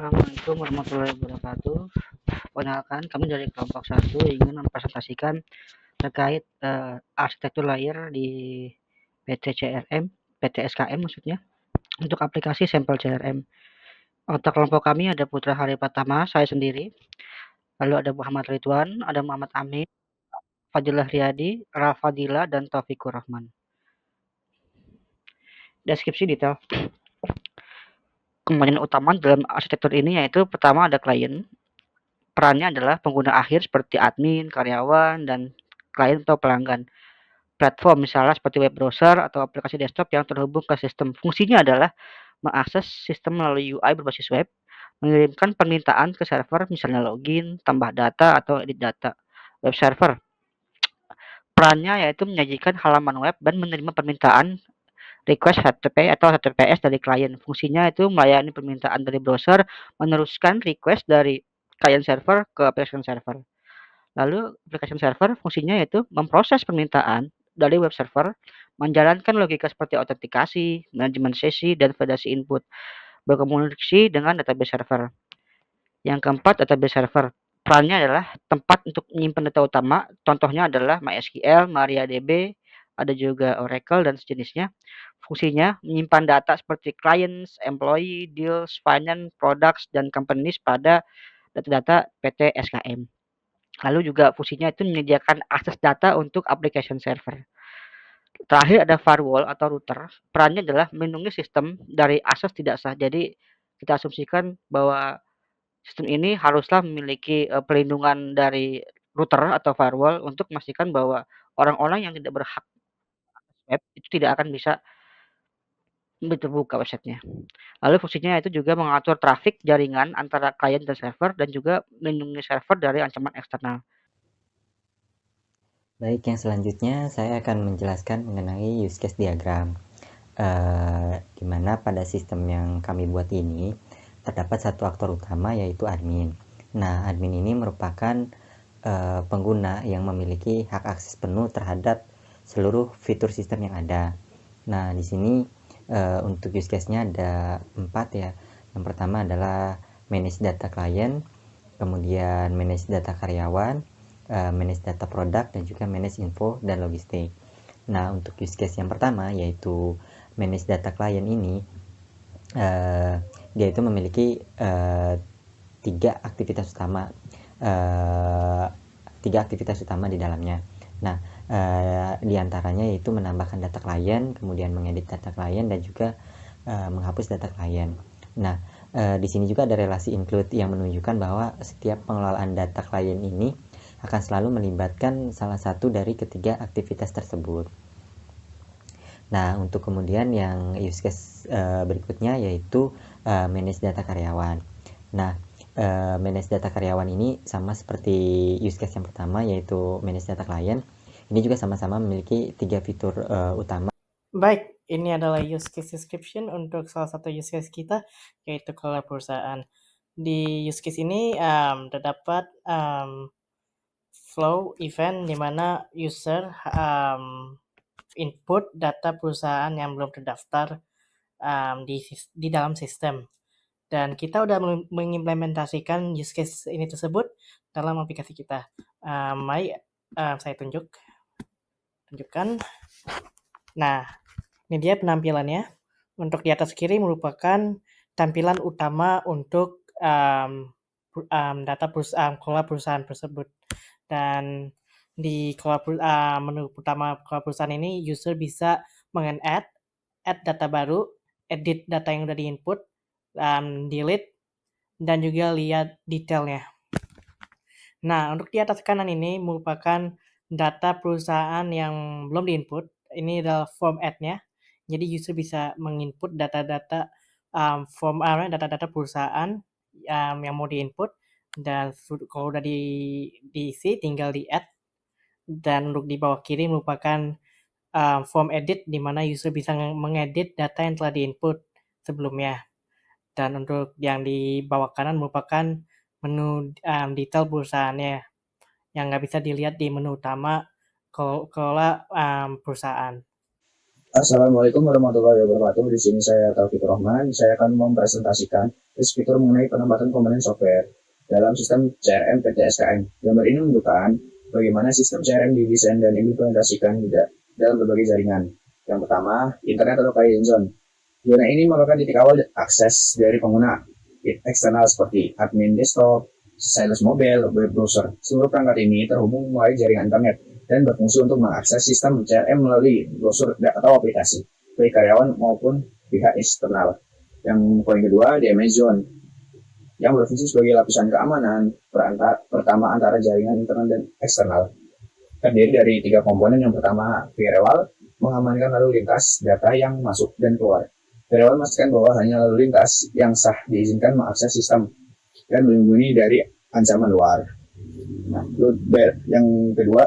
Assalamualaikum warahmatullahi wabarakatuh. Perkenalkan, kami dari kelompok 1 ingin mempresentasikan terkait arsitektur layer di PT CRM, PT SKM maksudnya, untuk aplikasi sampel CRM. Untuk kelompok kami ada Putra Hari Pratama, saya sendiri, lalu ada Muhammad Ridwan, ada Muhammad Amin, Fadilah Riyadi, Rafadila, dan Taufikur Rahman. Deskripsi detail. Komponen utama dalam arsitektur ini yaitu pertama ada klien. Perannya adalah pengguna akhir seperti admin, karyawan, dan klien atau pelanggan. Platform misalnya seperti web browser atau aplikasi desktop yang terhubung ke sistem. Fungsinya adalah mengakses sistem melalui UI berbasis web, mengirimkan permintaan ke server misalnya login, tambah data, atau edit data. Web server. Perannya yaitu menyajikan halaman web dan menerima permintaan request HTTP atau HTTPS dari klien. Fungsinya itu melayani permintaan dari browser, meneruskan request dari client server ke application server. Lalu application server fungsinya yaitu memproses permintaan dari web server, menjalankan logika seperti autentikasi, manajemen sesi, dan validasi input, berkomunikasi dengan database server. Yang keempat, database server. Perannya adalah tempat untuk menyimpan data utama, contohnya adalah MySQL, MariaDB, ada juga Oracle dan sejenisnya. Fungsinya menyimpan data seperti clients, employee, deals, finance, products, dan companies pada data-data PT SKM. Lalu juga fungsinya itu menyediakan akses data untuk application server. Terakhir ada firewall atau router. Perannya adalah melindungi sistem dari akses tidak sah. Jadi kita asumsikan bahwa sistem ini haruslah memiliki pelindungan dari router atau firewall untuk memastikan bahwa orang-orang yang tidak berhak web itu tidak akan bisa terbuka websitenya. Lalu fungsinya itu juga mengatur trafik jaringan antara klien dan server dan juga melindungi server dari ancaman eksternal. Baik, yang selanjutnya saya akan menjelaskan mengenai use case diagram. Di mana pada sistem yang kami buat ini terdapat satu aktor utama yaitu admin. Nah, admin ini merupakan pengguna yang memiliki hak akses penuh terhadap seluruh fitur sistem yang ada. Nah, di sini untuk use case-nya ada 4 ya. Yang pertama adalah manage data client, kemudian manage data karyawan, manage data produk, dan juga manage info dan logistik. Nah, untuk use case yang pertama yaitu manage data client ini, dia itu memiliki tiga aktivitas utama, di dalamnya. Nah, di antaranya yaitu menambahkan data klien, kemudian mengedit data klien, dan juga menghapus data klien. Nah, di sini juga ada relasi include yang menunjukkan bahwa setiap pengelolaan data klien ini akan selalu melibatkan salah satu dari ketiga aktivitas tersebut. Nah, untuk kemudian yang use case berikutnya yaitu manage data karyawan. Nah, manage data karyawan ini sama seperti use case yang pertama yaitu manage data client. Ini juga sama-sama memiliki 3 fitur utama. Baik, ini adalah use case description untuk salah satu use case kita, yaitu kelola perusahaan. Di use case ini terdapat flow event di mana user input data perusahaan yang belum terdaftar di dalam sistem. Dan kita udah mengimplementasikan use case ini tersebut dalam aplikasi kita. Mari saya tunjukkan. Nah, ini dia penampilannya. Untuk di atas kiri merupakan tampilan utama untuk data kelola perusahaan tersebut. Dan di menu utama kelola perusahaan ini, user bisa add data baru, edit data yang udah di-input, delete, dan juga lihat detailnya. Nah, untuk di atas kanan ini merupakan data perusahaan yang belum di-input. Ini adalah form add-nya. Jadi user bisa menginput data-data data-data perusahaan yang mau di-input, dan kalau udah diisi tinggal di-add. Dan untuk di bawah kiri merupakan form edit di mana user bisa mengedit data yang telah di-input sebelumnya. Dan untuk yang di bawah kanan merupakan menu detail perusahaannya yang nggak bisa dilihat di menu utama kelola perusahaan. Assalamualaikum warahmatullahi wabarakatuh. Di sini saya Taufik Rohman. Saya akan mempresentasikan fitur mengenai penempatan komponen software dalam sistem CRM PT SKM. Gambar ini menunjukkan bagaimana sistem CRM didesain dan diimplementasikan dalam berbagai jaringan. Yang pertama, internet atau client zone. Zona ini merupakan titik awal akses dari pengguna eksternal seperti admin desktop, stylus mobile, web browser. Seluruh perangkat ini terhubung melalui jaringan internet dan berfungsi untuk mengakses sistem CRM melalui browser atau aplikasi, baik karyawan maupun pihak eksternal. Yang poin kedua, DMS Zone, yang berfungsi sebagai lapisan keamanan pertama antara jaringan internal dan eksternal. Terdiri dari 3 komponen. Yang pertama, firewall, mengamankan lalu lintas data yang masuk dan keluar. Firewall memastikan bahwa hanya lalu lintas yang sah diizinkan mengakses sistem dan melindungi dari ancaman luar. Nah, yang kedua,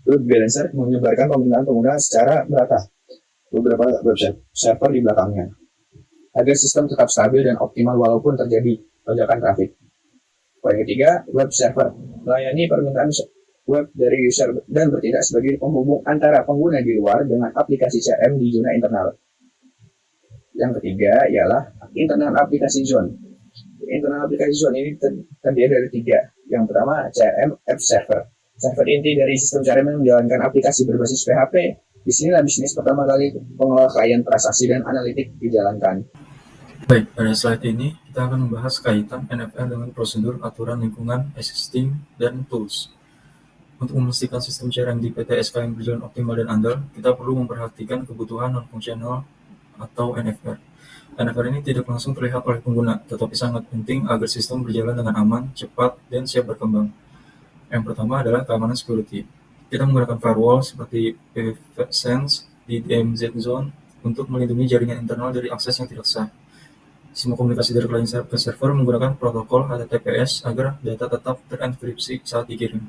load balancer menyebarkan penggunaan pengguna secara merata beberapa website server di belakangnya agar sistem tetap stabil dan optimal walaupun terjadi lonjakan trafik. Poin ketiga, web server melayani permintaan web dari user dan bertindak sebagai penghubung antara pengguna di luar dengan aplikasi CRM di zona internal. Yang ketiga ialah internal aplikasi zone. Internal aplikasi zone ini terdiri dari 3. Yang pertama, CRM App Server. Server inti dari sistem CRM yang menjalankan aplikasi berbasis PHP. Di sinilah bisnis pertama kali pengelola klien, transaksi, dan analitik dijalankan. Baik, pada slide ini kita akan membahas kaitan NFL dengan prosedur, aturan lingkungan, existing, dan tools. Untuk memastikan sistem CRM di PT SKM berjalan optimal dan andal, kita perlu memperhatikan kebutuhan non-fungsional atau NFR. NFR ini tidak langsung terlihat oleh pengguna, tetapi sangat penting agar sistem berjalan dengan aman, cepat, dan siap berkembang. Yang pertama adalah keamanan security. Kita menggunakan firewall seperti pfSense di DMZ Zone untuk melindungi jaringan internal dari akses yang tidak sah. Semua komunikasi dari client ke server menggunakan protokol HTTPS agar data tetap terenkripsi saat dikirim.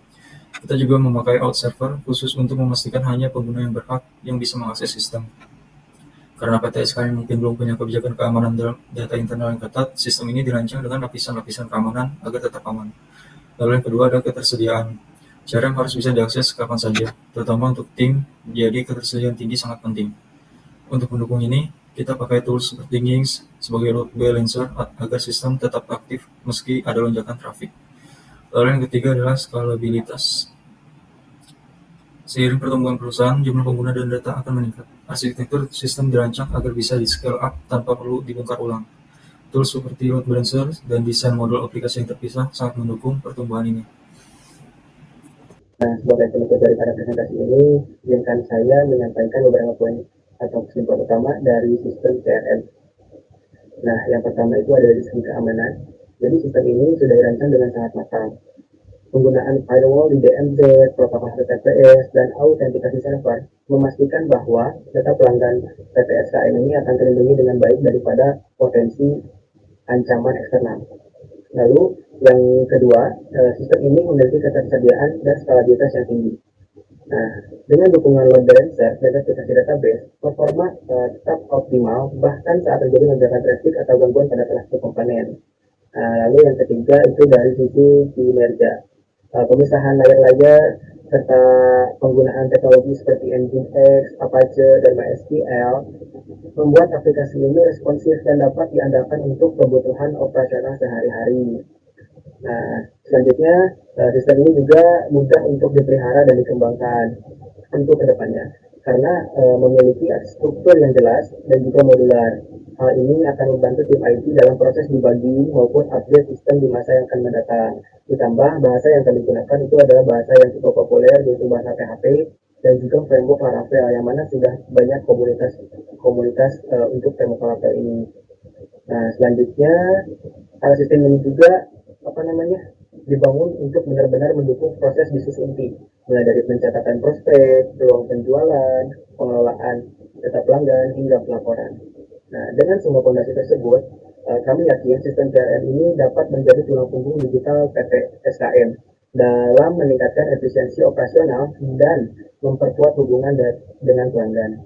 Kita juga memakai out server khusus untuk memastikan hanya pengguna yang berhak yang bisa mengakses sistem. Karena PT SKM mungkin belum punya kebijakan keamanan data internal yang ketat, sistem ini dirancang dengan lapisan-lapisan keamanan agar tetap aman. Lalu yang kedua adalah ketersediaan. CRM harus bisa diakses kapan saja, terutama untuk tim, jadi ketersediaan tinggi sangat penting. Untuk mendukung ini, kita pakai tools seperti Nginx sebagai load balancer agar sistem tetap aktif meski ada lonjakan trafik. Lalu yang ketiga adalah skalabilitas. Seiring pertumbuhan perusahaan, jumlah pengguna dan data akan meningkat. Arsitektur sistem dirancang agar bisa di-scale up tanpa perlu dibongkar ulang. Tools seperti load balancer dan desain modul aplikasi yang terpisah sangat mendukung pertumbuhan ini. Nah, sebagai penutup daripada presentasi ini, izinkan saya menyampaikan beberapa poin atau kesimpulan utama dari sistem CRM. Nah, yang pertama itu adalah sisi keamanan. Jadi sistem ini sudah dirancang dengan sangat matang. Penggunaan firewall di DMZ, protokol HTTPS, dan autentikasi server memastikan bahwa data pelanggan PT SKM ini akan terlindungi dengan baik daripada potensi ancaman eksternal. Lalu yang kedua, sistem ini memiliki ketersediaan dan skalabilitas yang tinggi. Nah, dengan dukungan load balancer dan aplikasi database, performa tetap optimal bahkan saat terjadi lonjakan traffic atau gangguan pada salah satu komponen. Lalu yang ketiga itu dari sisi kinerja. Pemisahan layar-layar serta penggunaan teknologi seperti Nginx, Apache, dan MySQL membuat aplikasi ini responsif dan dapat diandalkan untuk kebutuhan operasional sehari-hari. Nah, selanjutnya sistem ini juga mudah untuk dipelihara dan dikembangkan untuk kedepannya karena memiliki struktur yang jelas dan juga modular. Hal ini akan membantu tim IT dalam proses dibagi maupun update sistem di masa yang akan mendatang. Ditambah bahasa yang akan digunakan itu adalah bahasa yang cukup populer yaitu bahasa PHP dan juga framework Laravel yang mana sudah banyak komunitas untuk framework Laravel ini. Nah, selanjutnya sistem ini juga dibangun untuk benar-benar mendukung proses bisnis inti, mulai dari pencatatan prospek, peluang penjualan, pengelolaan data pelanggan hingga pelaporan. Nah, dengan semua fondasi tersebut, kami yakin sistem CRM ini dapat menjadi tulang punggung digital PT SKM dalam meningkatkan efisiensi operasional dan memperkuat hubungan dengan pelanggan.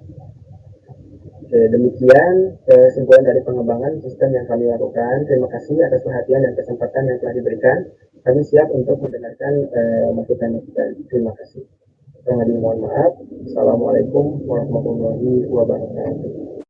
Demikian kesimpulan dari pengembangan sistem yang kami lakukan. Terima kasih atas perhatian dan kesempatan yang telah diberikan. Kami siap untuk mendengarkan masukan. Terima kasih. Kurang lebih mohon maaf. Assalamualaikum warahmatullahi wabarakatuh.